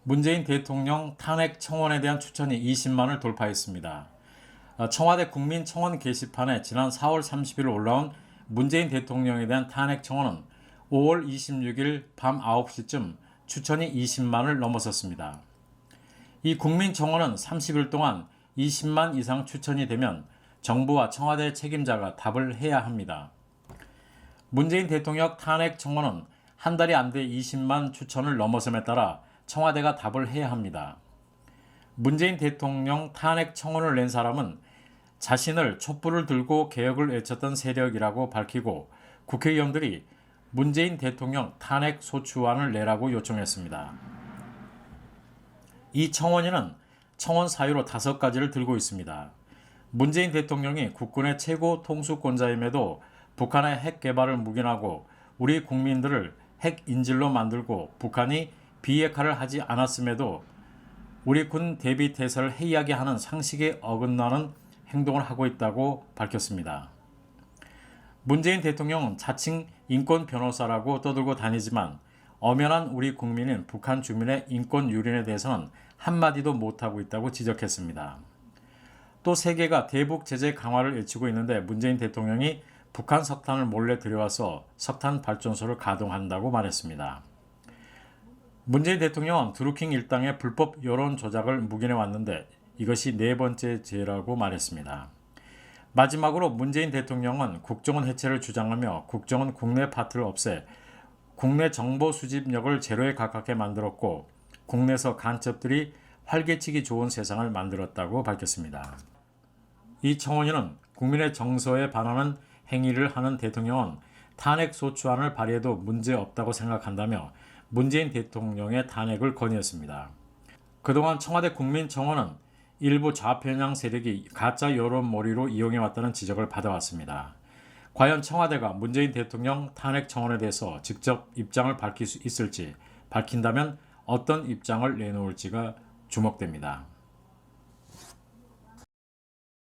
문재인 대통령 탄핵 청원에 대한 추천이 20만을 돌파했습니다. 청와대 국민청원 게시판에 지난 4월 30일 올라온 문재인 대통령에 대한 탄핵 청원은 5월 26일 밤 9시쯤 추천이 20만을 넘어섰습니다. 이 국민청원은 30일 동안 20만 이상 추천이 되면 정부와 청와대 책임자가 답을 해야 합니다. 문재인 대통령 탄핵 청원은 한 달이 안 돼 20만 추천을 넘어섬에 따라 청와대가 답을 해야 합니다. 문재인 대통령 탄핵 청원을 낸 사람은 자신을 촛불을 들고 개혁을 외쳤던 세력이라고 밝히고 국회의원들이 문재인 대통령 탄핵 소추안을 내라고 요청했습니다. 이 청원인은 청원 사유로 5가지를 들고 있습니다. 문재인 대통령이 국군의 최고 통수권자임에도 북한의 핵 개발을 묵인하고 우리 국민들을 핵 인질로 만들고 북한이 비핵화를 하지 않았음에도 우리 군 대비 태세를 해이하게 하는 상식에 어긋나는 행동을 하고 있다고 밝혔습니다. 문재인 대통령은 자칭 인권 변호사라고 떠들고 다니지만 엄연한 우리 국민인 북한 주민의 인권 유린에 대해서는 한마디도 못하고 있다고 지적했습니다. 또 세계가 대북 제재 강화를 외치고 있는데 문재인 대통령이 북한 석탄을 몰래 들여와서 석탄 발전소를 가동한다고 말했습니다. 문재인 대통령은 드루킹 일당의 불법 여론 조작을 묵인해 왔는데 이것이 4번째 죄라고 말했습니다. 마지막으로 문재인 대통령은 국정원 해체를 주장하며 국정원 국내 파트를 없애 국내 정보 수집력을 제로에 가깝게 만들었고 국내에서 간첩들이 활개치기 좋은 세상을 만들었다고 밝혔습니다. 이 청원인은 국민의 정서에 반하는 행위를 하는 대통령은 탄핵 소추안을 발의해도 문제없다고 생각한다며 문재인 대통령의 탄핵을 건의했습니다. 그동안 청와대 국민청원은 일부 좌편향 세력이 가짜 여론몰이로 이용해왔다는 지적을 받아왔습니다. 과연 청와대가 문재인 대통령 탄핵 청원에 대해서 직접 입장을 밝힐 수 있을지, 밝힌다면 어떤 입장을 내놓을지가 주목됩니다.